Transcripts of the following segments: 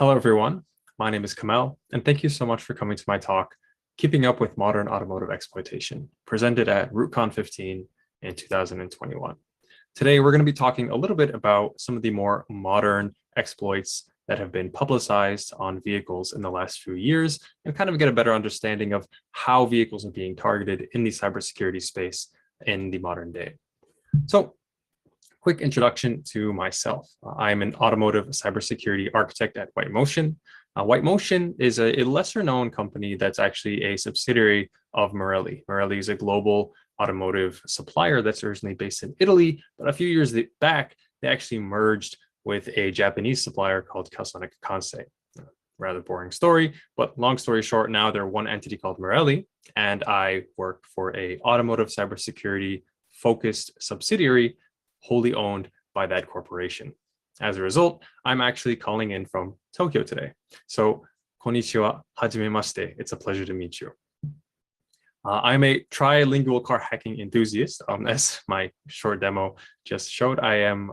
Hello, everyone. My name is Kamel, and thank you so much for coming to my talk, Keeping Up with Modern Automotive Exploitation, presented at ROOTCON 15 in 2021. Today, we're going to be talking a little bit about some of the more modern exploits that have been publicized on vehicles in the last few years and kind of get a better understanding of how vehicles are being targeted in the cybersecurity space in the modern day. So, quick introduction to myself. I'm an automotive cybersecurity architect at White Motion. White Motion is a lesser known company that's actually a subsidiary of Marelli. Marelli is a global automotive supplier that's originally based in Italy, but a few years back, they actually merged with a Japanese supplier called Calsonic Kansei. Rather boring story, but long story short, now they're one entity called Marelli, and I work for a automotive cybersecurity focused subsidiary wholly owned by that corporation. As a result, I'm actually calling in from Tokyo today. So, konnichiwa, hajimemashite. It's a pleasure to meet you. I'm a trilingual car hacking enthusiast. As my short demo just showed, I am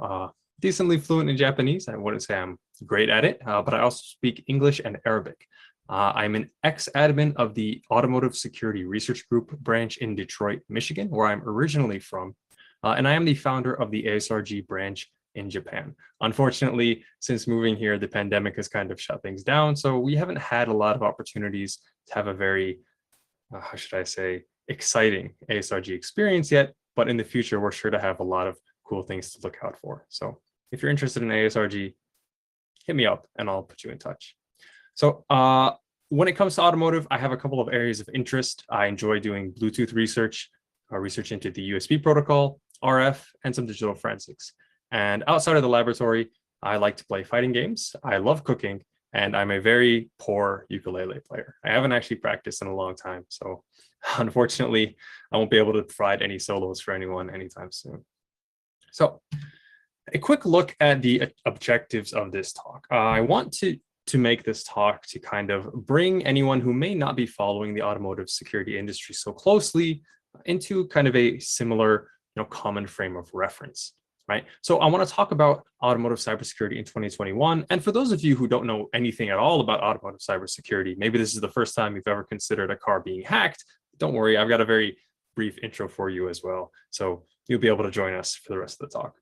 decently fluent in Japanese. I wouldn't say I'm great at it, but I also speak English and Arabic. I'm an ex-admin of the Automotive Security Research Group branch in Detroit, Michigan, where I'm originally from. And I am the founder of the ASRG branch in Japan. Unfortunately, since moving here, the pandemic has kind of shut things down. So we haven't had a lot of opportunities to have a very, how should I say, exciting ASRG experience yet. But in the future, we're sure to have a lot of cool things to look out for. So if you're interested in ASRG, hit me up and I'll put you in touch. So when it comes to automotive, I have a couple of areas of interest. I enjoy doing Bluetooth research, research into the USB protocol, RF, and some digital forensics. And outside of the laboratory, I like to play fighting games. I love cooking, and I'm a very poor ukulele player. I haven't actually practiced in a long time, so unfortunately, I won't be able to provide any solos for anyone anytime soon. So a quick look at the objectives of this talk. I want to make this talk to kind of bring anyone who may not be following the automotive security industry so closely into kind of a similar, common frame of reference, right? So I want to talk about automotive cybersecurity in 2021. And for those of you who don't know anything at all about automotive cybersecurity, maybe this is the first time you've ever considered a car being hacked. Don't worry, I've got a very brief intro for you as well. So you'll be able to join us for the rest of the talk.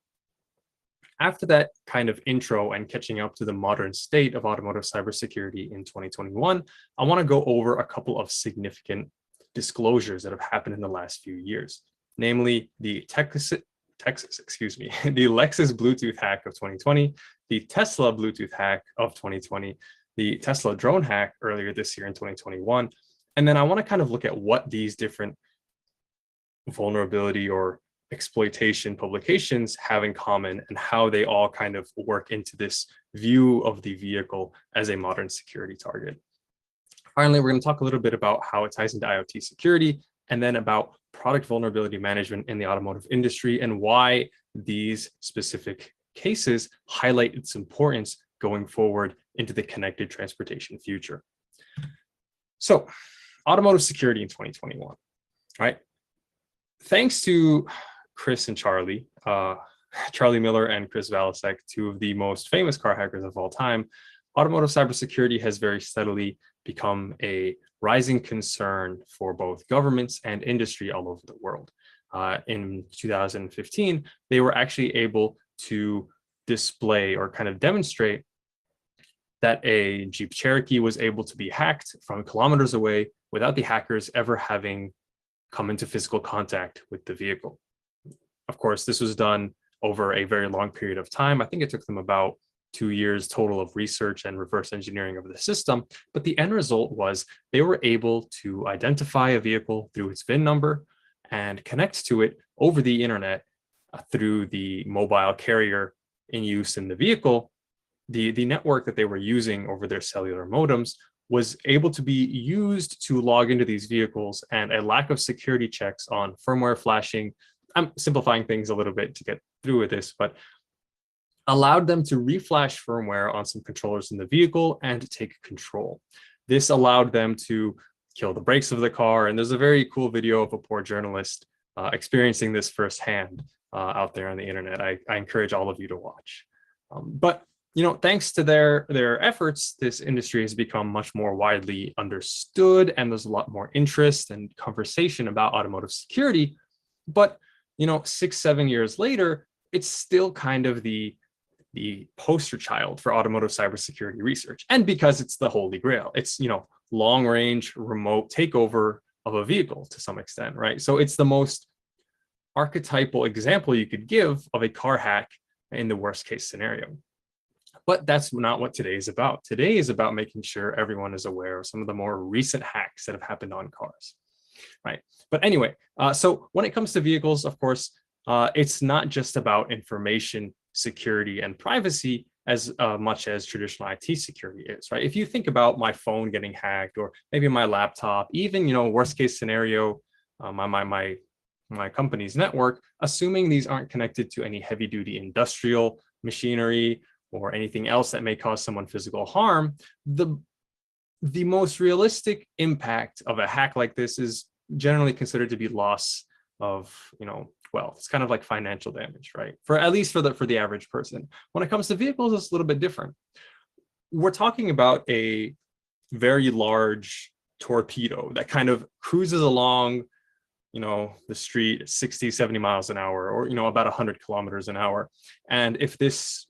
After that kind of intro and catching up to the modern state of automotive cybersecurity in 2021, I want to go over a couple of significant disclosures that have happened in the last few years, namely the the Lexus Bluetooth hack of 2020, the Tesla Bluetooth hack of 2020, the Tesla drone hack earlier this year in 2021. And then I want to kind of look at what these different vulnerability or exploitation publications have in common and how they all kind of work into this view of the vehicle as a modern security target. Finally, we're going to talk a little bit about how it ties into IoT security, and then about product vulnerability management in the automotive industry and why these specific cases highlight its importance going forward into the connected transportation future. So, automotive security in 2021, right? Thanks to Chris and Charlie, Charlie Miller and Chris Valasek, two of the most famous car hackers of all time, automotive cybersecurity has very steadily become a rising concern for both governments and industry all over the world. In 2015, they were actually able to display or kind of demonstrate that a Jeep Cherokee was able to be hacked from kilometers away without the hackers ever having come into physical contact with the vehicle. Of course, this was done over a very long period of time. I think it took them about 2 years total of research and reverse engineering of the system. But the end result was they were able to identify a vehicle through its VIN number and connect to it over the internet through the mobile carrier in use in the vehicle. The network that they were using over their cellular modems was able to be used to log into these vehicles, and a lack of security checks on firmware flashing. I'm simplifying things a little bit to get through with this, but allowed them to reflash firmware on some controllers in the vehicle and take control. This allowed them to kill the brakes of the car. And there's a very cool video of a poor journalist experiencing this firsthand out there on the internet. I encourage all of you to watch. But thanks to their efforts, this industry has become much more widely understood, and there's a lot more interest and conversation about automotive security. But 6-7 years later, it's still kind of the poster child for automotive cybersecurity research. And because it's the holy grail, it's long range remote takeover of a vehicle to some extent, right? So it's the most archetypal example you could give of a car hack in the worst case scenario. But that's not what today is about. Today is about making sure everyone is aware of some of the more recent hacks that have happened on cars, right? But anyway, so when it comes to vehicles, of course, it's not just about information security and privacy as much as traditional IT security is, right? If you think about my phone getting hacked, or maybe my laptop, even worst case scenario, my company's network, assuming these aren't connected to any heavy duty industrial machinery or anything else that may cause someone physical harm, the most realistic impact of a hack like this is generally considered to be loss of wealth. It's kind of like financial damage, right? At least for the average person. When it comes to vehicles, it's a little bit different. We're talking about a very large torpedo that kind of cruises along the street at 60-70 miles an hour, or about 100 kilometers an hour. And if this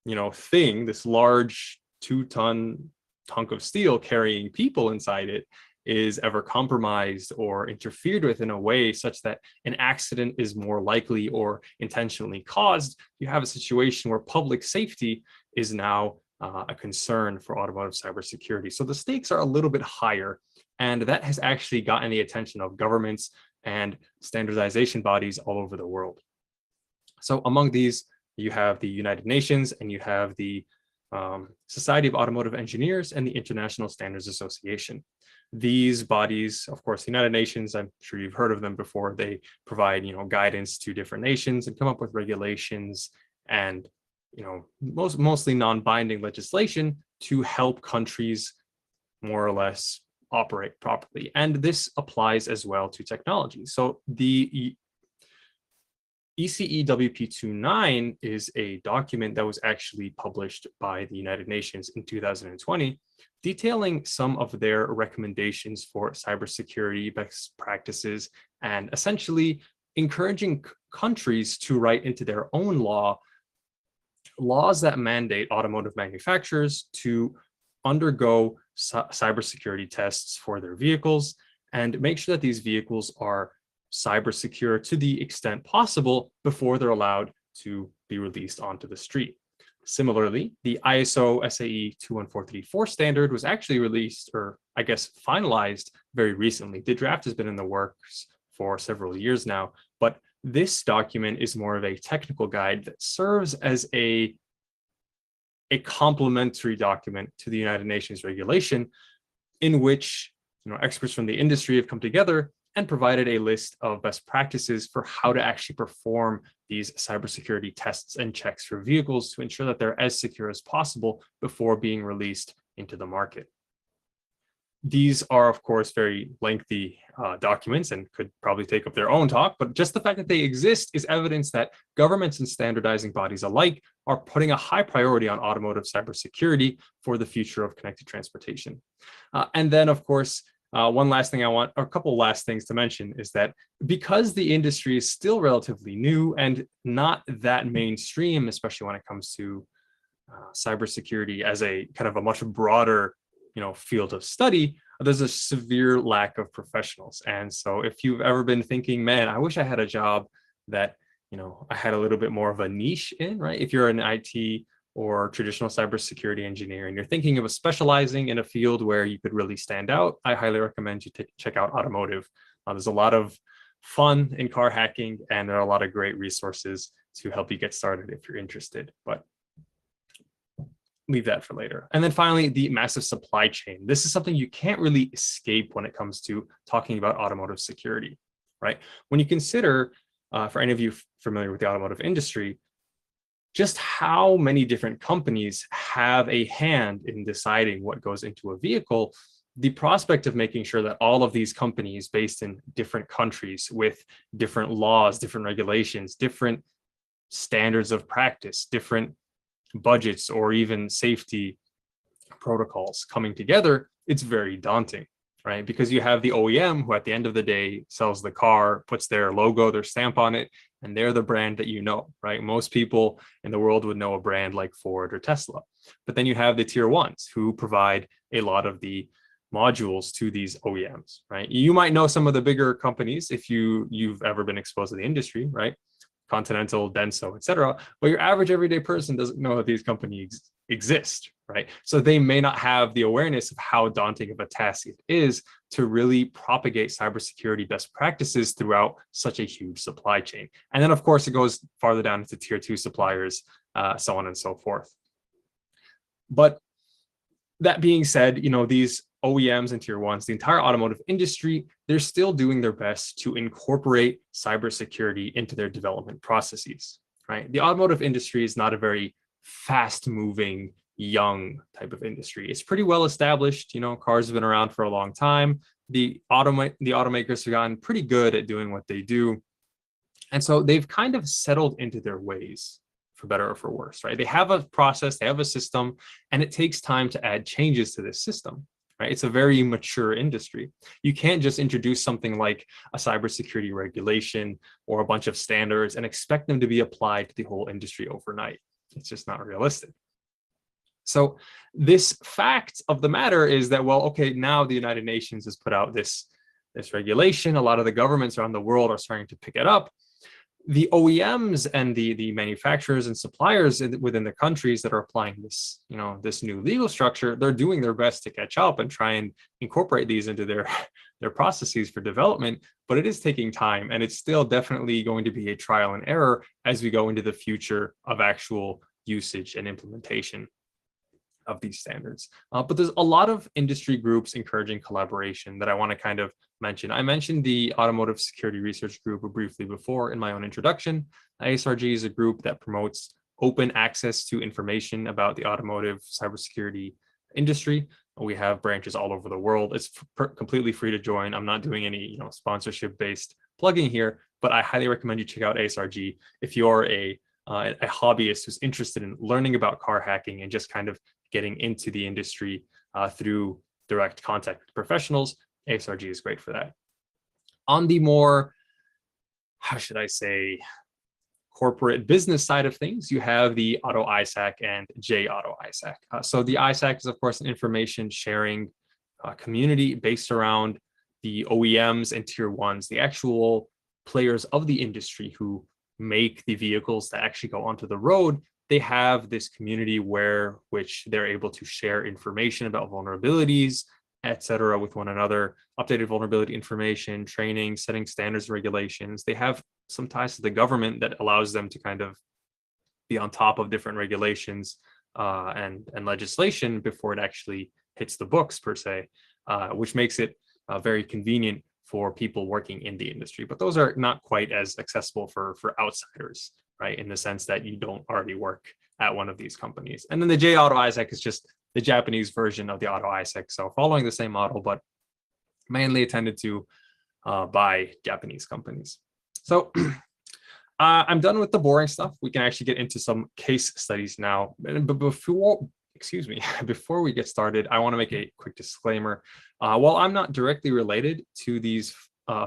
this large 2-ton hunk of steel carrying people inside it is ever compromised or interfered with in a way such that an accident is more likely or intentionally caused, you have a situation where public safety is now a concern for automotive cybersecurity. So the stakes are a little bit higher, and that has actually gotten the attention of governments and standardization bodies all over the world. So among these, you have the United Nations, and you have the Society of Automotive Engineers and the International Standards Association. These bodies, of course, the United Nations, I'm sure you've heard of them before, they provide guidance to different nations and come up with regulations and mostly non-binding legislation to help countries more or less operate properly. And this applies as well to technology. So the ECE WP29 is a document that was actually published by the United Nations in 2020, detailing some of their recommendations for cybersecurity best practices and essentially encouraging countries to write into their own laws that mandate automotive manufacturers to undergo cybersecurity tests for their vehicles and make sure that these vehicles are cyber secure to the extent possible before they're allowed to be released onto the street. Similarly, the ISO SAE 21434 standard was actually released, or I guess finalized, very recently. The draft has been in the works for several years now, but this document is more of a technical guide that serves as a complementary document to the United Nations regulation, in which experts from the industry have come together and provided a list of best practices for how to actually perform these cybersecurity tests and checks for vehicles to ensure that they're as secure as possible before being released into the market. These are, of course, very lengthy documents and could probably take up their own talk, but just the fact that they exist is evidence that governments and standardizing bodies alike are putting a high priority on automotive cybersecurity for the future of connected transportation. And then, of course, one last thing a couple last things to mention is that because the industry is still relatively new and not that mainstream, especially when it comes to cybersecurity as a kind of a much broader field of study, there's a severe lack of professionals. And so if you've ever been thinking, man, I wish I had a job that I had a little bit more of a niche in, right? If you're an IT or traditional cybersecurity engineer and you're thinking of specializing in a field where you could really stand out, I highly recommend you check out Automotive. There's a lot of fun in car hacking, and there are a lot of great resources to help you get started if you're interested, but leave that for later. And then finally, the massive supply chain. This is something you can't really escape when it comes to talking about automotive security, right? When you consider, for any of you familiar with the automotive industry, just how many different companies have a hand in deciding what goes into a vehicle, the prospect of making sure that all of these companies based in different countries with different laws, different regulations, different standards of practice, different budgets or even safety protocols coming together, it's very daunting, right? Because you have the OEM who at the end of the day sells the car, puts their logo, their stamp on it, and they're the brand that you know, right? Most people in the world would know a brand like Ford or Tesla. But then you have the tier ones who provide a lot of the modules to these OEMs, right? You might know some of the bigger companies if you've ever been exposed to the industry, right? Continental, Denso, etc. But your average everyday person doesn't know that these companies exist, right? So they may not have the awareness of how daunting of a task it is to really propagate cybersecurity best practices throughout such a huge supply chain. And then, of course, it goes farther down into tier two suppliers, so on and so forth. But that being said, these OEMs and tier ones, the entire automotive industry, they're still doing their best to incorporate cybersecurity into their development processes, right? The automotive industry is not a very fast moving, young type of industry. It's pretty well established. Cars have been around for a long time. The automakers have gotten pretty good at doing what they do. And so they've kind of settled into their ways, for better or for worse, right? They have a process, they have a system, and it takes time to add changes to this system, right? It's a very mature industry. You can't just introduce something like a cybersecurity regulation or a bunch of standards and expect them to be applied to the whole industry overnight. It's just not realistic. So this fact of the matter is that, well, okay, now the United Nations has put out this regulation. A lot of the governments around the world are starting to pick it up. The OEMs and the manufacturers and suppliers within the countries that are applying this, this new legal structure, they're doing their best to catch up and try and incorporate these into their processes for development. But it is taking time, and it's still definitely going to be a trial and error as we go into the future of actual usage and implementation of these standards. But there's a lot of industry groups encouraging collaboration that I want to kind of mention. I mentioned the Automotive Security Research Group briefly before in my own introduction. ASRG is a group that promotes open access to information about the automotive cybersecurity industry. We have branches all over the world. It's completely free to join. I'm not doing any sponsorship-based plugging here, but I highly recommend you check out ASRG if you're a hobbyist who's interested in learning about car hacking and just kind of getting into the industry through direct contact with professionals. ASRG is great for that. On the more, how should I say, corporate business side of things, you have the Auto ISAC and J Auto ISAC. So the ISAC is, of course, an information sharing community based around the OEMs and tier ones, the actual players of the industry who make the vehicles that actually go onto the road. They have this community which they're able to share information about vulnerabilities, etc., with one another, updated vulnerability information, training, setting standards and regulations. They have some ties to the government that allows them to kind of be on top of different regulations and legislation before it actually hits the books per se, which makes it very convenient for people working in the industry. But those are not quite as accessible for outsiders, right? In the sense that you don't already work at one of these companies. And then the J Auto ISAC is just the Japanese version of the Auto ISAC. So following the same model, but mainly attended to by Japanese companies. So I'm done with the boring stuff. We can actually get into some case studies now. But before we get started, I want to make a quick disclaimer. While I'm not directly related to these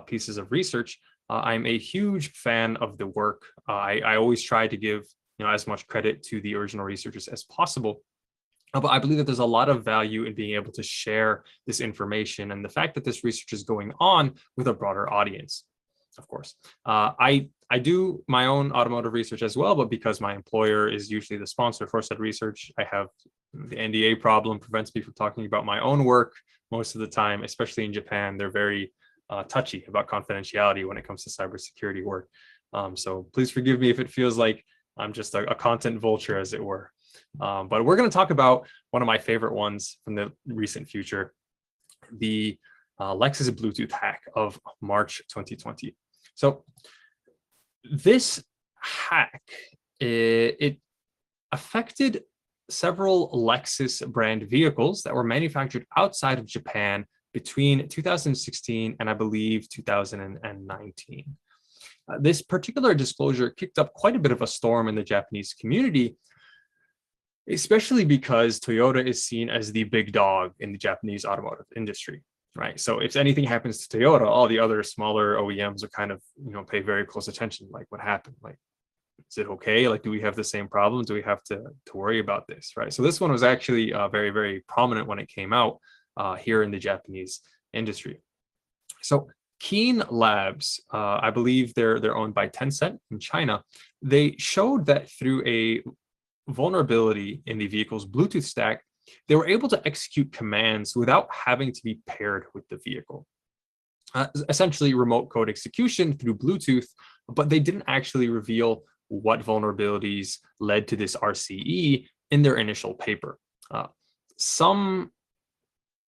pieces of research, I'm a huge fan of the work. I always try to give as much credit to the original researchers as possible. But I believe that there's a lot of value in being able to share this information and the fact that this research is going on with a broader audience, of course. I do my own automotive research as well, but because my employer is usually the sponsor for said research, I have the NDA problem, prevents me from talking about my own work most of the time, especially in Japan. They're very touchy about confidentiality when it comes to cybersecurity work. So please forgive me if it feels like I'm just a content vulture, as it were. But we're going to talk about one of my favorite ones from the recent future, the Lexus Bluetooth hack of March 2020. So this hack, it affected several Lexus brand vehicles that were manufactured outside of Japan between 2016 and I believe 2019. This particular disclosure kicked up quite a bit of a storm in the Japanese community especially because Toyota is seen as the big dog in the Japanese automotive industry, right? So if anything happens to Toyota, all the other smaller OEMs are kind of, pay very close attention. Like, what happened? Like, is it okay? Like, do we have the same problems? Do we have to worry about this, right? So this one was actually very, very prominent when it came out here in the Japanese industry. So Keen Labs, I believe they're owned by Tencent in China. They showed that through a vulnerability in the vehicle's Bluetooth stack, they were able to execute commands without having to be paired with the vehicle. Essentially remote code execution through Bluetooth, but they didn't actually reveal what vulnerabilities led to this RCE in their initial paper. Some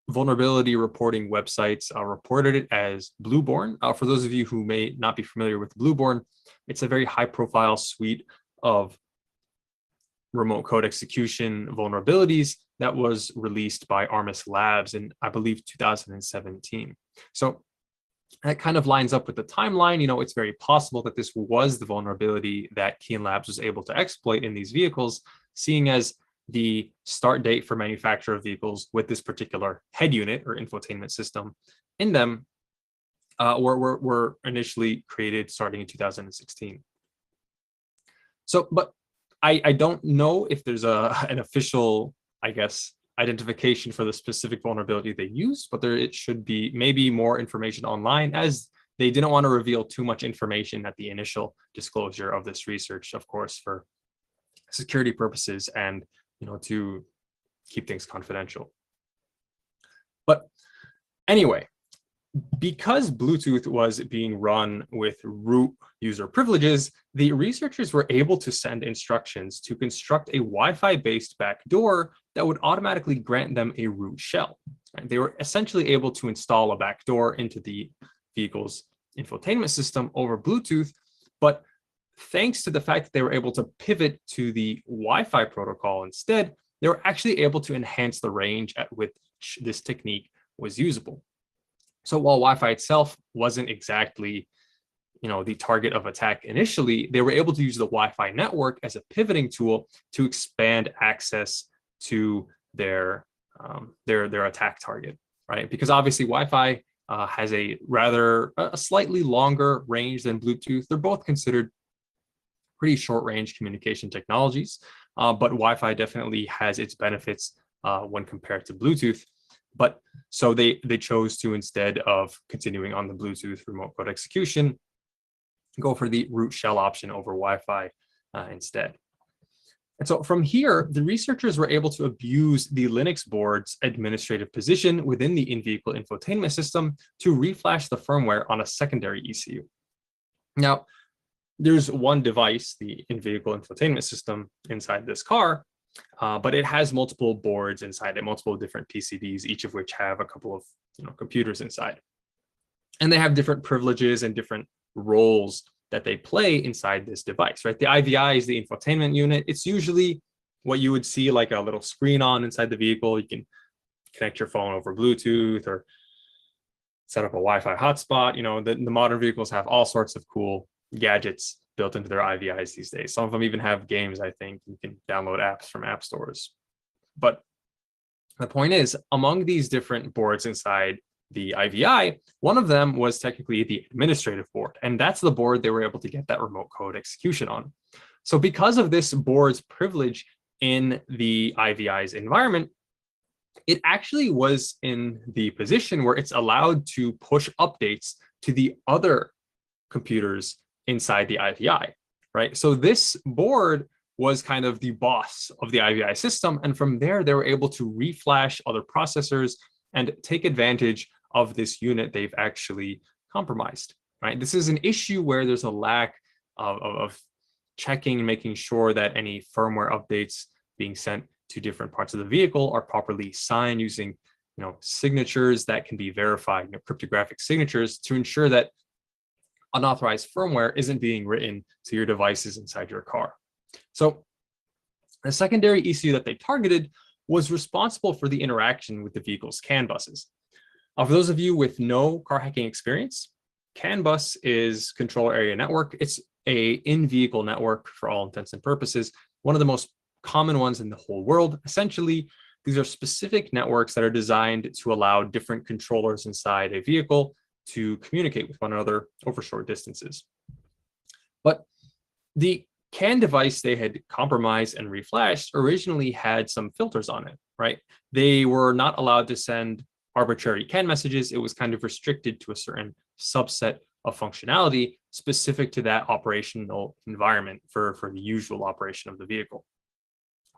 vulnerability reporting websites reported it as Blueborn. For those of you who may not be familiar with Blueborn, it's a very high-profile suite of remote code execution vulnerabilities that was released by Armis Labs in, I believe, 2017. So that kind of lines up with the timeline. It's very possible that this was the vulnerability that Keen Labs was able to exploit in these vehicles, seeing as the start date for manufacture of vehicles with this particular head unit or infotainment system in them were initially created starting in 2016. So, but I don't know if there's an official, I guess, identification for the specific vulnerability they used, but it should be maybe more information online, as they didn't want to reveal too much information at the initial disclosure of this research, of course, for security purposes and to keep things confidential. But anyway, because Bluetooth was being run with root user privileges, the researchers were able to send instructions to construct a Wi-Fi based backdoor that would automatically grant them a root shell. They were essentially able to install a backdoor into the vehicle's infotainment system over Bluetooth, but thanks to the fact that they were able to pivot to the Wi-Fi protocol instead, they were actually able to enhance the range at which this technique was usable. So while Wi-Fi itself wasn't exactly, the target of attack initially, they were able to use the Wi-Fi network as a pivoting tool to expand access to their attack target, right? Because obviously Wi-Fi has a slightly longer range than Bluetooth. They're both considered pretty short range communication technologies, but Wi-Fi definitely has its benefits when compared to Bluetooth. But so they chose to, instead of continuing on the Bluetooth remote code execution, go for the root shell option over Wi-Fi instead. And so from here, the researchers were able to abuse the Linux board's administrative position within the in-vehicle infotainment system to reflash the firmware on a secondary ECU. Now, there's one device, the in-vehicle infotainment system, inside this car, but it has multiple boards inside it, multiple different PCBs, each of which have a couple of computers inside. And they have different privileges and different roles that they play inside this device, right? The IVI is the infotainment unit. It's usually what you would see like a little screen on inside the vehicle. You can connect your phone over Bluetooth or set up a Wi-Fi hotspot. The modern vehicles have all sorts of cool gadgets built into their IVIs these days. Some of them even have games, I think. You can download apps from app stores. But the point is, among these different boards inside the IVI, one of them was technically the administrative board, and that's the board they were able to get that remote code execution on. So because of this board's privilege in the IVI's environment, it actually was in the position where it's allowed to push updates to the other computers inside the IVI, right? So this board was kind of the boss of the IVI system. And from there, they were able to reflash other processors and take advantage of this unit they've actually compromised, right? This is an issue where there's a lack of checking and making sure that any firmware updates being sent to different parts of the vehicle are properly signed using signatures that can be verified, cryptographic signatures, to ensure that unauthorized firmware isn't being written to your devices inside your car. So the secondary ECU that they targeted was responsible for the interaction with the vehicle's CAN buses. For those of you with no car hacking experience, CAN bus is controller area network. It's a in-vehicle network for all intents and purposes, one of the most common ones in the whole world. Essentially, these are specific networks that are designed to allow different controllers inside a vehicle to communicate with one another over short distances. But the CAN device they had compromised and reflashed originally had some filters on it, right? They were not allowed to send arbitrary CAN messages. It was kind of restricted to a certain subset of functionality specific to that operational environment for the usual operation of the vehicle.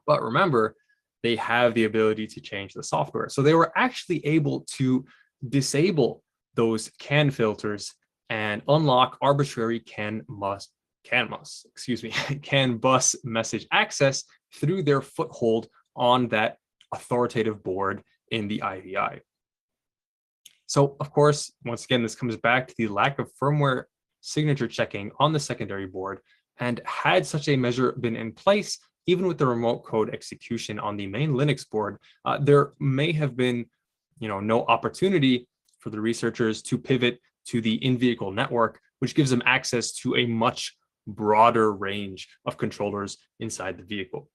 But remember, they have the ability to change the software. So they were actually able to disable those CAN filters and unlock arbitrary CAN bus message access through their foothold on that authoritative board in the IVI. So of course, once again, this comes back to the lack of firmware signature checking on the secondary board. And had such a measure been in place, even with the remote code execution on the main Linux board, there may have been, no opportunity for the researchers to pivot to the in-vehicle network, which gives them access to a much broader range of controllers inside the vehicle.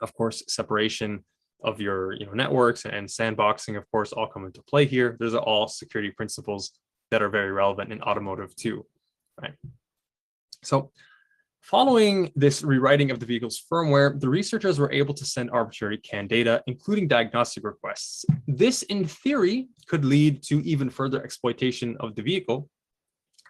Of course, separation of your networks and sandboxing, of course, all come into play here. Those are all security principles that are very relevant in automotive too, right? So following this rewriting of the vehicle's firmware, the researchers were able to send arbitrary CAN data, including diagnostic requests. This, in theory, could lead to even further exploitation of the vehicle,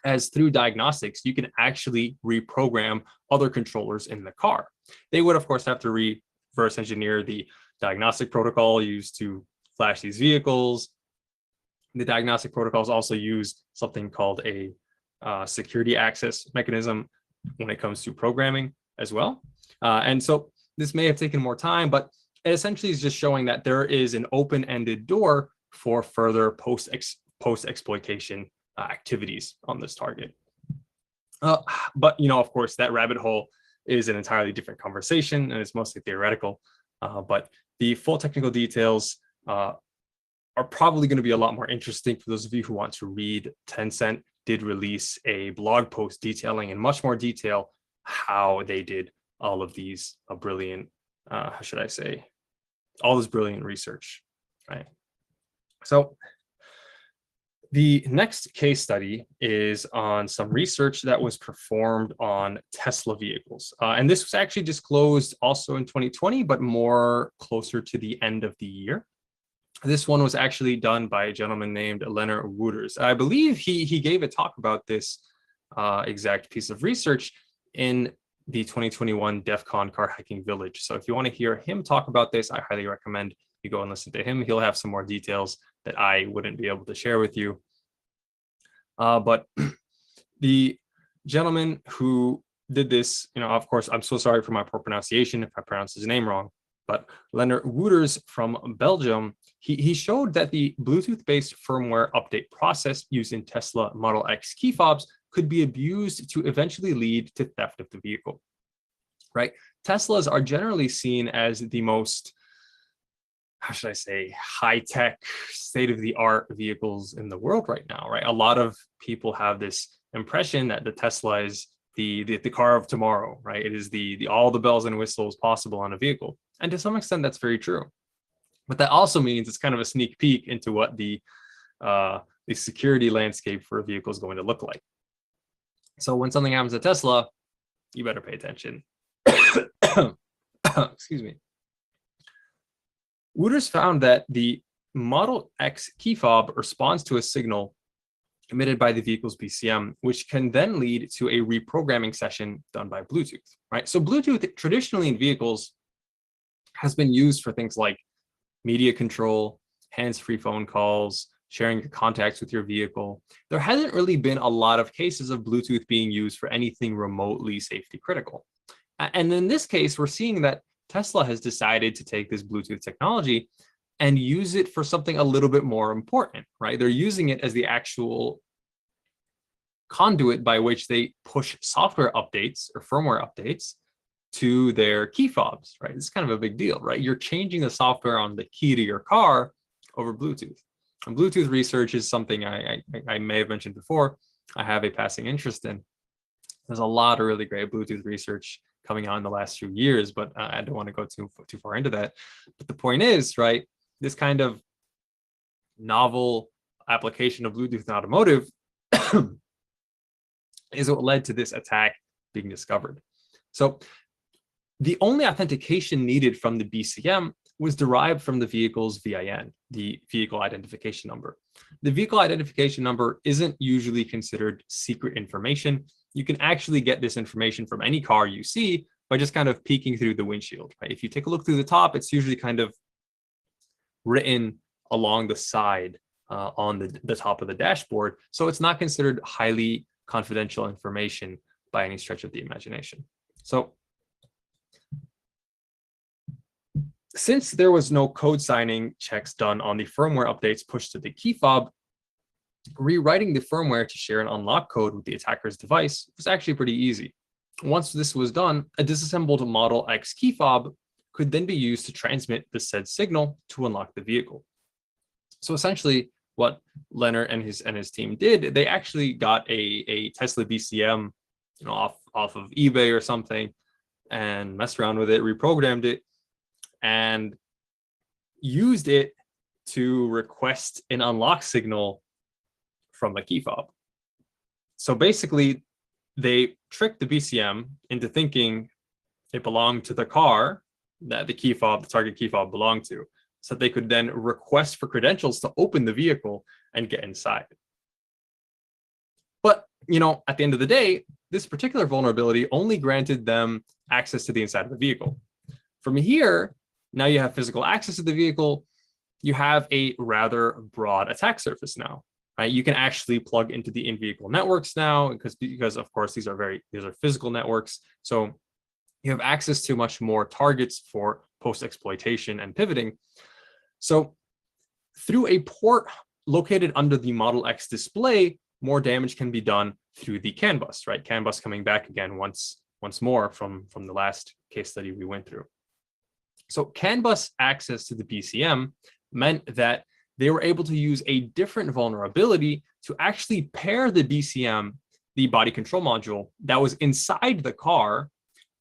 as through diagnostics, you can actually reprogram other controllers in the car. They would, of course, have to reverse engineer the diagnostic protocol used to flash these vehicles. The diagnostic protocols also use something called a security access mechanism when it comes to programming as well. And so this may have taken more time, but it essentially is just showing that there is an open-ended door for further post-exploitation activities on this target. But, of course, that rabbit hole is an entirely different conversation, and it's mostly theoretical. But the full technical details are probably going to be a lot more interesting for those of you who want to read. Tencent did release a blog post detailing in much more detail how they did all of these brilliant, all this brilliant research, right? So the next case study is on some research that was performed on Tesla vehicles. And this was actually disclosed also in 2020, but more closer to the end of the year. This one was actually done by a gentleman named Leonard Wouters. I believe he gave a talk about this exact piece of research in the 2021 DEF CON car hacking village. So if you want to hear him talk about this, I highly recommend you go and listen to him. He'll have some more details that I wouldn't be able to share with you. But the gentleman who did this, of course, I'm so sorry for my poor pronunciation if I pronounce his name wrong, but Leonard Wouters from Belgium, he showed that the Bluetooth-based firmware update process used in Tesla Model X key fobs could be abused to eventually lead to theft of the vehicle, right? Teslas are generally seen as the most, high-tech, state-of-the-art vehicles in the world right now, right? A lot of people have this impression that the Tesla is the car of tomorrow, right? It is the all the bells and whistles possible on a vehicle. And to some extent, that's very true. But that also means it's kind of a sneak peek into what the security landscape for a vehicle is going to look like. So when something happens to Tesla, you better pay attention. Excuse me. Wouters found that the Model X key fob responds to a signal emitted by the vehicle's BCM, which can then lead to a reprogramming session done by Bluetooth, right? So Bluetooth traditionally in vehicles has been used for things like media control, hands-free phone calls, sharing your contacts with your vehicle. There hasn't really been a lot of cases of Bluetooth being used for anything remotely safety critical. And in this case, we're seeing that Tesla has decided to take this Bluetooth technology and use it for something a little bit more important, right? They're using it as the actual conduit by which they push software updates or firmware updates to their key fobs, right? It's kind of a big deal, right? You're changing the software on the key to your car over Bluetooth. And Bluetooth research is something I may have mentioned before. I have a passing interest in. There's a lot of really great Bluetooth research coming out in the last few years, but I don't want to go too far into that. But the point is, right, this kind of novel application of Bluetooth in automotive is what led to this attack being discovered. So the only authentication needed from the BCM was derived from the vehicle's VIN, the vehicle identification number. The vehicle identification number isn't usually considered secret information. You can actually get this information from any car you see by just kind of peeking through the windshield, right? If you take a look through the top, it's usually kind of written along the side on the top of the dashboard. So it's not considered highly confidential information by any stretch of the imagination. So since there was no code signing checks done on the firmware updates pushed to the key fob, rewriting the firmware to share an unlock code with the attacker's device was actually pretty easy. Once this was done, a disassembled Model X key fob could then be used to transmit the said signal to unlock the vehicle. So essentially, what Leonard and his team did, they actually got a Tesla BCM, off of eBay or something, and messed around with it, reprogrammed it, and used it to request an unlock signal from the key fob. So basically, they tricked the BCM into thinking it belonged to the car that the target key fob belonged to, so they could then request for credentials to open the vehicle and get inside. But, at the end of the day, this particular vulnerability only granted them access to the inside of the vehicle. From here, now you have physical access to the vehicle. You have a rather broad attack surface now, right? You can actually plug into the in-vehicle networks now because of course these are physical networks. So you have access to much more targets for post-exploitation and pivoting. So through a port located under the Model X display, more damage can be done through the CAN bus, right? CAN bus coming back again once more from the last case study we went through. So CAN bus access to the BCM meant that they were able to use a different vulnerability to actually pair the BCM, the body control module that was inside the car,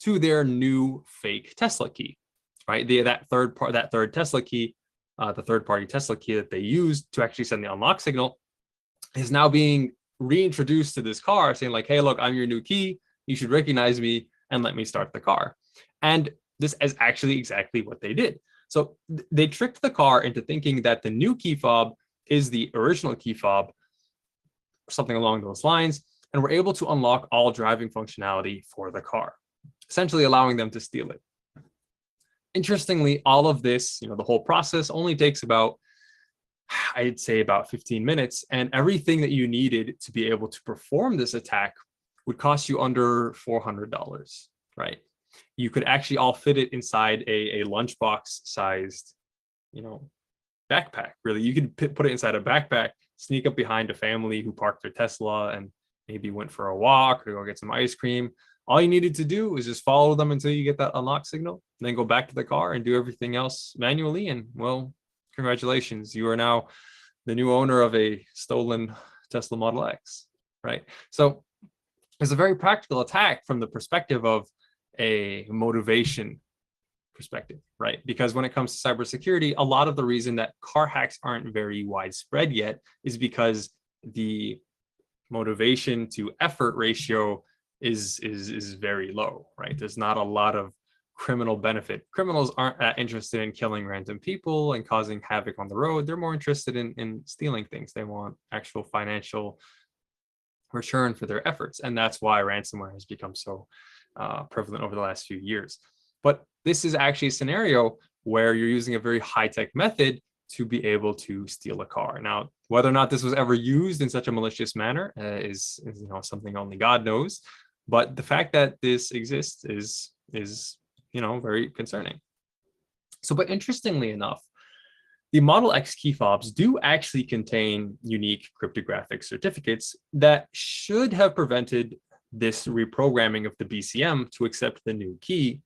to their new fake Tesla key, right? That third Tesla key, the third-party Tesla key that they used to actually send the unlock signal, is now being reintroduced to this car, saying like, hey, look, I'm your new key. You should recognize me and let me start the car. And this is actually exactly what they did. So they tricked the car into thinking that the new key fob is the original key fob, or something along those lines, and were able to unlock all driving functionality for the car, essentially allowing them to steal it. Interestingly, all of this, the whole process only takes about, I'd say about 15 minutes, and everything that you needed to be able to perform this attack would cost you under $400, right? You could actually all fit it inside a lunchbox sized, backpack. Really, you could put it inside a backpack, sneak up behind a family who parked their Tesla and maybe went for a walk or go get some ice cream. All you needed to do is just follow them until you get that unlock signal, then go back to the car and do everything else manually. And well, congratulations, you are now the new owner of a stolen Tesla Model X, right? So it's a very practical attack from the perspective of a motivation perspective, right? Because when it comes to cybersecurity, a lot of the reason that car hacks aren't very widespread yet is because the motivation to effort ratio is very low, right? There's not a lot of criminal benefit. Criminals aren't that interested in killing random people and causing havoc on the road. They're more interested in stealing things. They want actual financial return for their efforts. And that's why ransomware has become so prevalent over the last few years. But this is actually a scenario where you're using a very high-tech method to be able to steal a car. Now, whether or not this was ever used in such a malicious manner is something only God knows. But the fact that this exists is very concerning. So, but interestingly enough, the Model X key fobs do actually contain unique cryptographic certificates that should have prevented this reprogramming of the BCM to accept the new key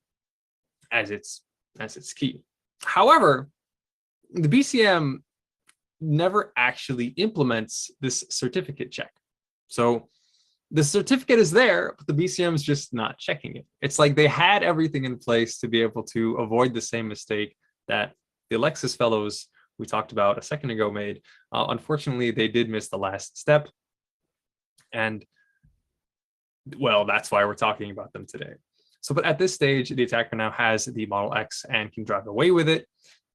as its key. However, the BCM never actually implements this certificate check. So the certificate is there, but the BCM is just not checking it. It's like they had everything in place to be able to avoid the same mistake that the Lexus fellows we talked about a second ago made. Unfortunately, they did miss the last step. And well, that's why we're talking about them today. So, but at this stage, the attacker now has the Model X and can drive away with it.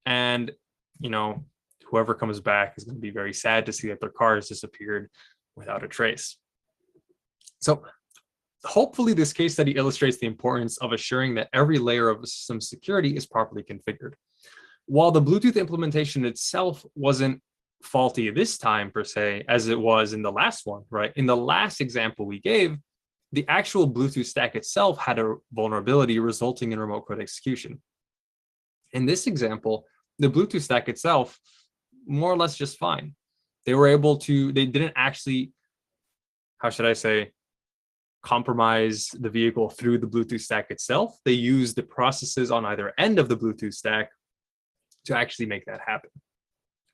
And, you know, whoever comes back is going to be very sad to see that their car has disappeared without a trace. So hopefully this case study illustrates the importance of assuring that every layer of system security is properly configured. While the Bluetooth implementation itself wasn't faulty this time per se, as it was in the last one, right? In the last example we gave, the actual Bluetooth stack itself had a vulnerability resulting in remote code execution. In this example, the Bluetooth stack itself, more or less just fine. They were able to, they didn't actually, how should I say, compromise the vehicle through the Bluetooth stack itself. They used the processes on either end of the Bluetooth stack to actually make that happen,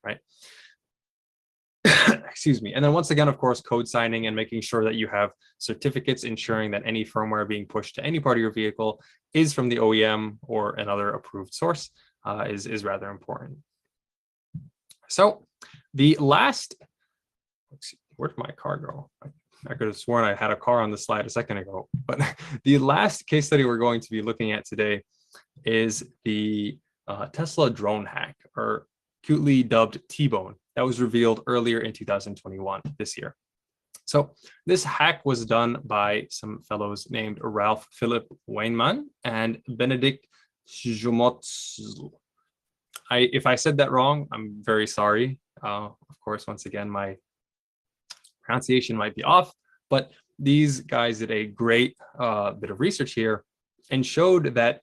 right? Excuse me. And then once again, of course, code signing and making sure that you have certificates ensuring that any firmware being pushed to any part of your vehicle is from the OEM or another approved source is rather important. So the last, let's see, where'd my car go? I could have sworn I had a car on the slide a second ago, but the last case study we're going to be looking at today is the Tesla drone hack, or cutely dubbed T-Bone, that was revealed earlier in 2021, this year. So this hack was done by some fellows named Ralph Philip Weinman and Benedict Jumotz. If I said that wrong, I'm very sorry. Of course, once again, my pronunciation might be off, but these guys did a great bit of research here and showed that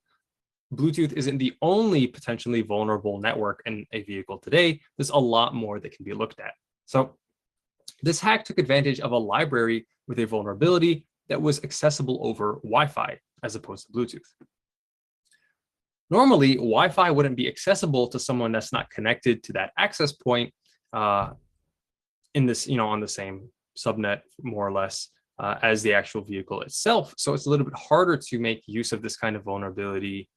Bluetooth isn't the only potentially vulnerable network in a vehicle today. There's a lot more that can be looked at. So this hack took advantage of a library with a vulnerability that was accessible over Wi-Fi as opposed to Bluetooth. Normally, Wi-Fi wouldn't be accessible to someone that's not connected to that access point in this, on the same subnet, more or less, as the actual vehicle itself. So it's a little bit harder to make use of this kind of vulnerability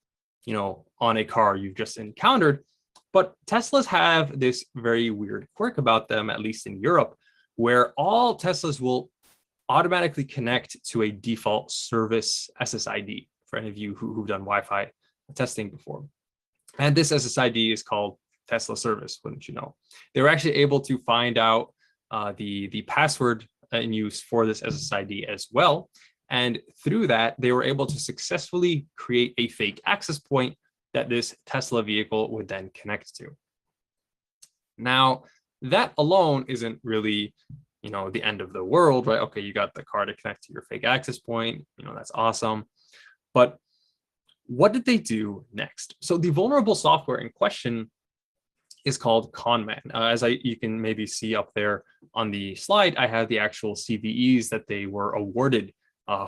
on a car you've just encountered. But Teslas have this very weird quirk about them, at least in Europe, where all Teslas will automatically connect to a default service SSID, for any of you who've done Wi-Fi testing before. And this SSID is called Tesla service, wouldn't you know? They were actually able to find out the password in use for this SSID as well. And through that, they were able to successfully create a fake access point that this Tesla vehicle would then connect to. Now, that alone isn't really, the end of the world, right? Okay, you got the car to connect to your fake access point, that's awesome. But what did they do next? So the vulnerable software in question is called ConMan. As you can maybe see up there on the slide, I have the actual CVEs that they were awarded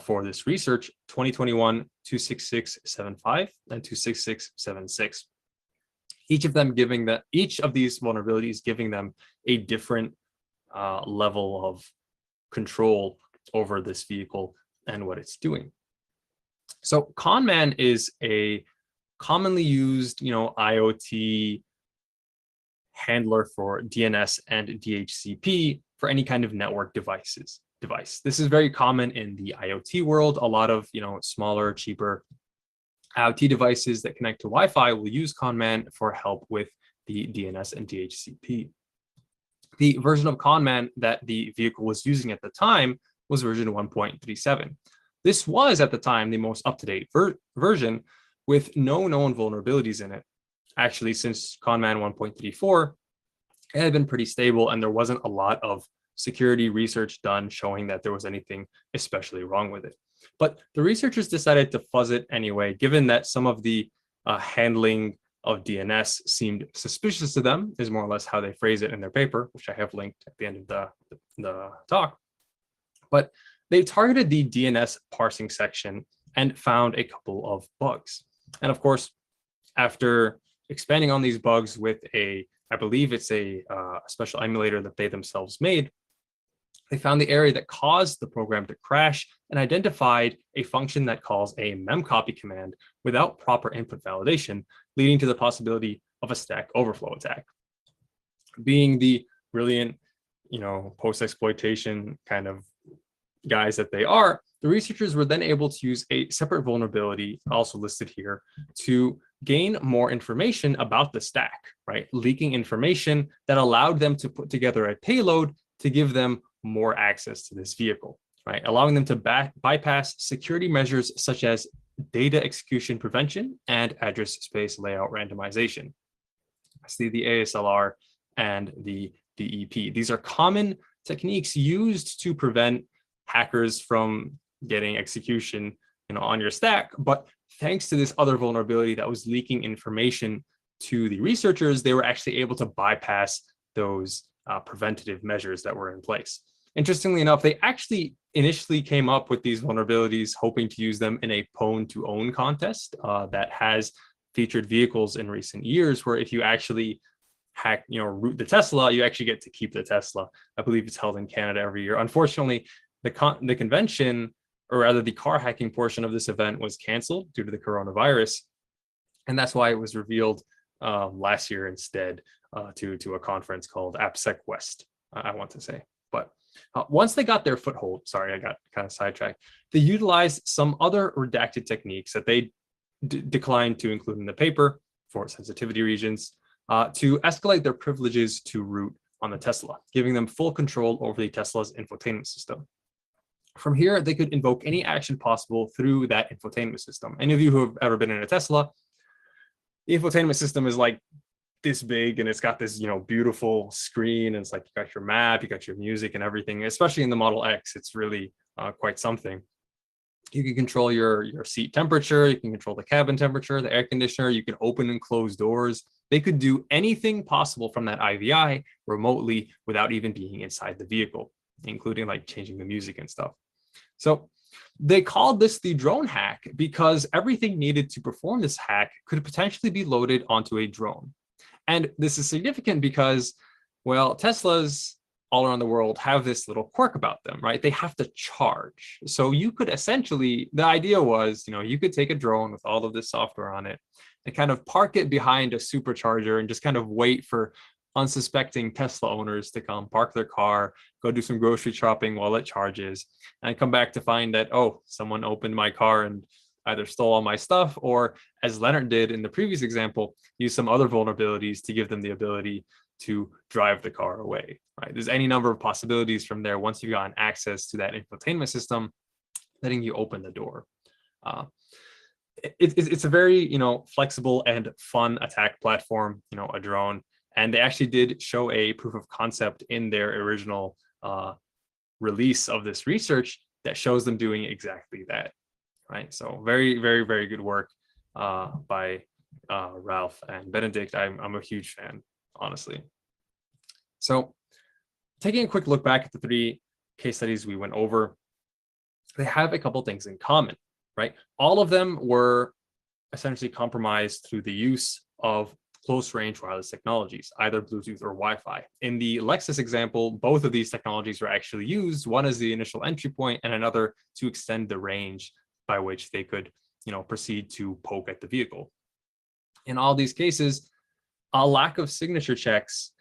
for this research: 2021 26675 and 26676. Each of these vulnerabilities giving them a different level of control over this vehicle and what it's doing. So ConMan is a commonly used, IoT handler for DNS and DHCP for any kind of network device. This is very common in the IoT world. A lot of, smaller, cheaper IoT devices that connect to Wi-Fi will use ConMan for help with the DNS and DHCP. The version of ConMan that the vehicle was using at the time was version 1.37. This was at the time the most up-to-date version with no known vulnerabilities in it. Actually, since ConMan 1.34, it had been pretty stable and there wasn't a lot of security research done showing that there was anything especially wrong with it. But the researchers decided to fuzz it anyway, given that some of the handling of DNS seemed suspicious to them, is more or less how they phrase it in their paper, which I have linked at the end of the talk. But they targeted the DNS parsing section and found a couple of bugs. And of course, after expanding on these bugs with I believe it's a special emulator that they themselves made, They found the area that caused the program to crash and identified a function that calls a memcopy command without proper input validation, leading to the possibility of a Stack Overflow attack. Being the brilliant, post-exploitation kind of guys that they are, the researchers were then able to use a separate vulnerability, also listed here, to gain more information about the stack, right? Leaking information that allowed them to put together a payload to give them more access to this vehicle, right? Allowing them to bypass security measures such as data execution prevention and address space layout randomization. See the ASLR and the DEP. These are common techniques used to prevent hackers from getting execution on your stack. But thanks to this other vulnerability that was leaking information to the researchers, they were actually able to bypass those preventative measures that were in place. Interestingly enough, they actually initially came up with these vulnerabilities hoping to use them in a pwn to own contest that has featured vehicles in recent years, where if you actually hack, root the Tesla, you actually get to keep the Tesla. I believe it's held in Canada every year. Unfortunately, the convention, or rather the car hacking portion of this event, was canceled due to the coronavirus. And that's why it was revealed last year instead to a conference called AppSec West, I want to say. But once they got their foothold, sorry, I got kind of sidetracked, they utilized some other redacted techniques that they declined to include in the paper for sensitivity regions to escalate their privileges to root on the Tesla, giving them full control over the Tesla's infotainment system. From here, they could invoke any action possible through that infotainment system. Any of you who have ever been in a Tesla, the infotainment system is like this big, and it's got this, beautiful screen. And it's like you got your map, you got your music and everything. Especially in the Model X, it's really quite something. You can control your seat temperature, you can control the cabin temperature, the air conditioner, you can open and close doors. They could do anything possible from that IVI remotely without even being inside the vehicle, including like changing the music and stuff. So they called this the drone hack because everything needed to perform this hack could potentially be loaded onto a drone. And this is significant because, well, Teslas all around the world have this little quirk about them, right? They have to charge. So you could essentially, the idea was, you could take a drone with all of this software on it and kind of park it behind a supercharger and just kind of wait for unsuspecting Tesla owners to come park their car, go do some grocery shopping while it charges, and come back to find that, oh, someone opened my car and either stole all my stuff, or as Leonard did in the previous example, use some other vulnerabilities to give them the ability to drive the car away, right? There's any number of possibilities from there once you've gotten access to that infotainment system, letting you open the door. It's a very, flexible and fun attack platform, a drone. And they actually did show a proof of concept in their original release of this research that shows them doing exactly that, right? So very, very, very good work by Ralph and Benedict. I'm a huge fan, honestly. So taking a quick look back at the 3 case studies we went over, they have a couple things in common, right? All of them were essentially compromised through the use of close-range wireless technologies, either Bluetooth or Wi-Fi. In the Lexus example, both of these technologies were actually used, one as the initial entry point and another to extend the range by which they could, proceed to poke at the vehicle. In all these cases, a lack of signature checks,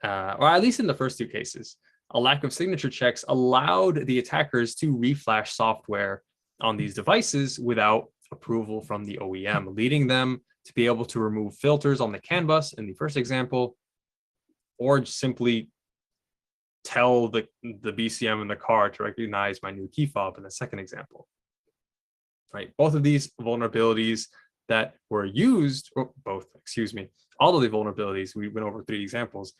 or at least in the first 2 cases, a lack of signature checks allowed the attackers to reflash software on these devices without approval from the OEM, leading them to be able to remove filters on the CAN bus in the first example, or simply tell the BCM in the car to recognize my new key fob in the second example, right? Both of these vulnerabilities that were used, or all of the vulnerabilities, we went over 3 examples,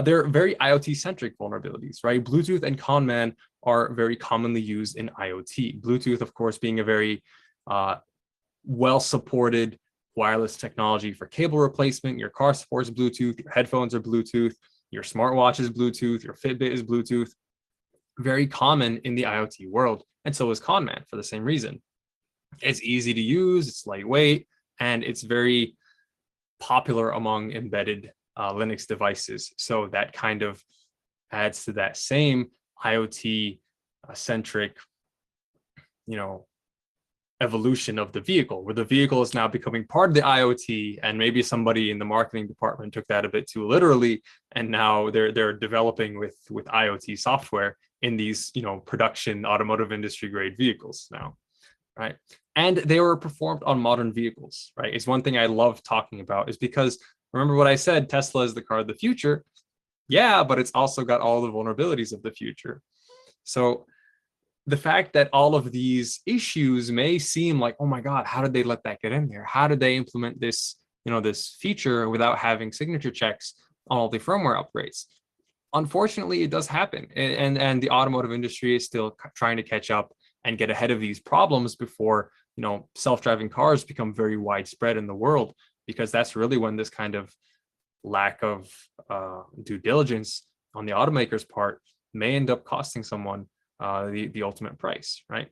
they're very IoT-centric vulnerabilities, right? Bluetooth and Conman are very commonly used in IoT. Bluetooth, of course, being a very well-supported wireless technology for cable replacement. Your car supports Bluetooth, your headphones are Bluetooth, your smartwatch is Bluetooth, your Fitbit is Bluetooth. Very common in the IoT world, and so is Conman for the same reason. It's easy to use, it's lightweight, and it's very popular among embedded Linux devices. So that kind of adds to that same IoT centric, evolution of the vehicle, where the vehicle is now becoming part of the IoT, and maybe somebody in the marketing department took that a bit too literally, and now they're developing with IoT software in these production automotive industry grade vehicles now, right? And they were performed on modern vehicles, right? It's one thing I love talking about, is because remember what I said, Tesla is the car of the future. Yeah, but it's also got all the vulnerabilities of the future. So the fact that all of these issues may seem like, oh my God, how did they let that get in there? How did they implement this, this feature without having signature checks on all the firmware upgrades? Unfortunately, it does happen. And the automotive industry is still trying to catch up and get ahead of these problems before, self-driving cars become very widespread in the world, because that's really when this kind of lack of due diligence on the automaker's part may end up costing someone the ultimate price, right?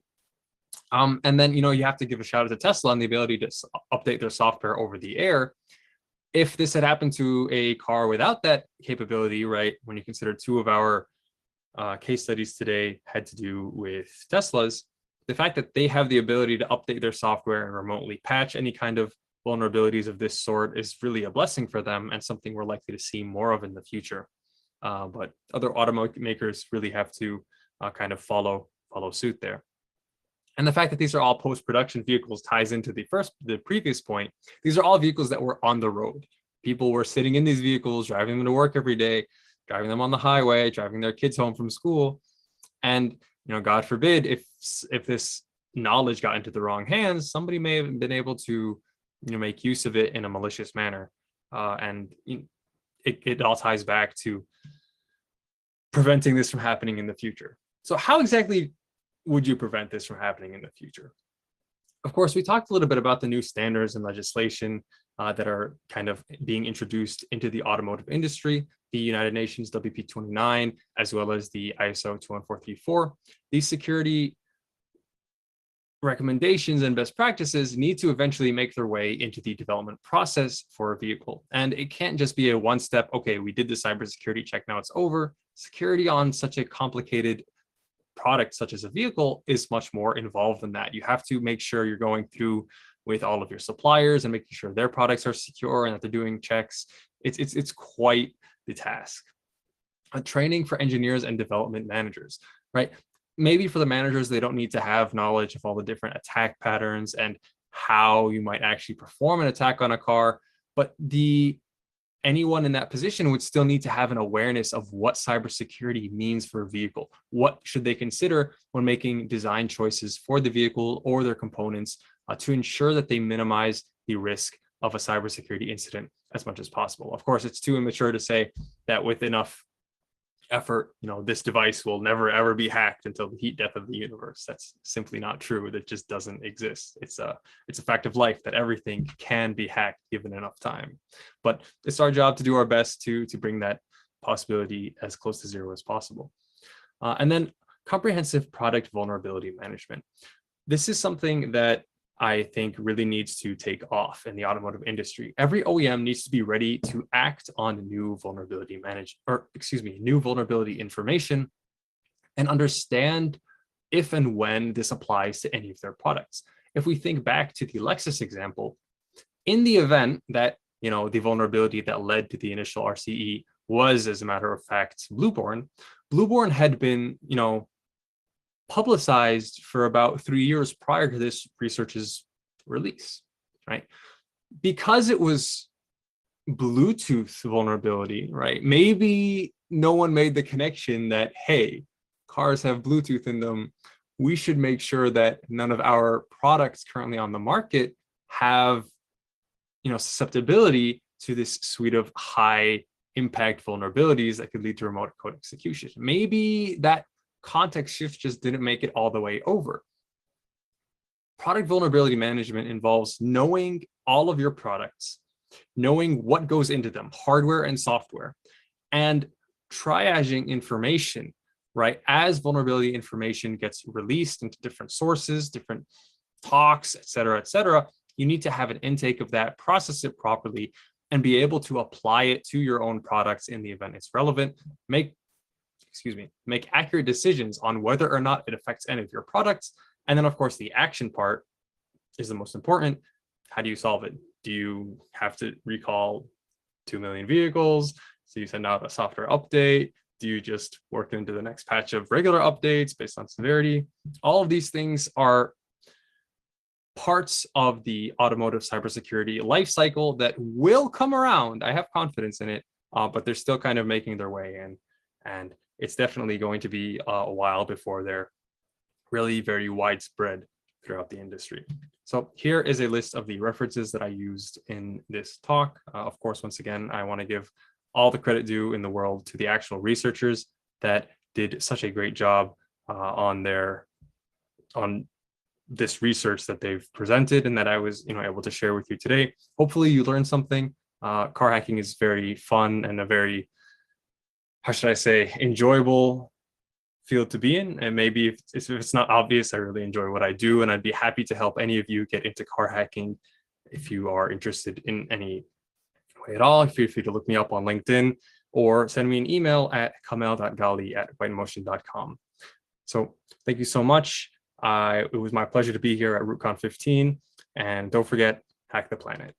And then, you have to give a shout out to Tesla on the ability to update their software over the air. If this had happened to a car without that capability, right, when you consider two of our case studies today had to do with Teslas, the fact that they have the ability to update their software and remotely patch any kind of vulnerabilities of this sort is really a blessing for them, and something we're likely to see more of in the future. But other automakers really have to kind of follow suit there. And the fact that these are all post-production vehicles ties into the previous point. These are all vehicles that were on the road. People were sitting in these vehicles, driving them to work every day, driving them on the highway, driving their kids home from school. And, God forbid, if this knowledge got into the wrong hands, somebody may have been able to, make use of it in a malicious manner. And it all ties back to preventing this from happening in the future. So how exactly would you prevent this from happening in the future? Of course, we talked a little bit about the new standards and legislation that are kind of being introduced into the automotive industry, the United Nations WP29, as well as the ISO 21434. These security recommendations and best practices need to eventually make their way into the development process for a vehicle. And it can't just be a one-step, okay, we did the cybersecurity check, now it's over. Security on such a complicated product such as a vehicle is much more involved than that. You have to make sure you're going through with all of your suppliers and making sure their products are secure and that they're doing checks. It's quite the task. Training for engineers and development managers, right? Maybe for the managers, they don't need to have knowledge of all the different attack patterns and how you might actually perform an attack on a car, but anyone in that position would still need to have an awareness of what cybersecurity means for a vehicle. What should they consider when making design choices for the vehicle or their components to ensure that they minimize the risk of a cybersecurity incident as much as possible. Of course, it's too immature to say that with enough effort, this device will never ever be hacked until the heat death of the universe. That's simply not true. That just doesn't exist. It's a fact of life that everything can be hacked given enough time. But it's our job to do our best to bring that possibility as close to zero as possible. And then comprehensive product vulnerability management. This is something that I think really needs to take off in the automotive industry. Every OEM needs to be ready to act on new vulnerability information and understand if and when this applies to any of their products. If we think back to the Lexus example, in the event that, the vulnerability that led to the initial RCE was, as a matter of fact, Blueborn had been, publicized for about 3 years prior to this research's release, right? Because it was Bluetooth vulnerability, right? Maybe no one made the connection that, hey, cars have Bluetooth in them. We should make sure that none of our products currently on the market have, susceptibility to this suite of high impact vulnerabilities that could lead to remote code execution. Maybe that context shift just didn't make it all the way over. Product vulnerability management involves knowing all of your products, knowing what goes into them, hardware and software, and triaging information, right? As vulnerability information gets released into different sources, different talks, et cetera, you need to have an intake of that, process it properly, and be able to apply it to your own products in the event it's relevant. Make make accurate decisions on whether or not it affects any of your products. And then, of course, the action part is the most important. How do you solve it? Do you have to recall 2 million vehicles? So you send out a software update? Do you just work into the next patch of regular updates based on severity? All of these things are parts of the automotive cybersecurity life cycle that will come around. I have confidence in it, but they're still kind of making their way in. And it's definitely going to be a while before they're really very widespread throughout the industry. So here is a list of the references that I used in this talk. Of course, once again, I want to give all the credit due in the world to the actual researchers that did such a great job on this research that they've presented and that I was able to share with you today. Hopefully you learned something. Car hacking is very fun and a very, how should I say, enjoyable field to be in. And maybe if it's not obvious, I really enjoy what I do, and I'd be happy to help any of you get into car hacking. If you are interested in any way at all, feel free to look me up on LinkedIn or send me an email at kamel.ghali@whitemotion.com. So thank you so much. It was my pleasure to be here at ROOTCON 15, and don't forget, hack the planet.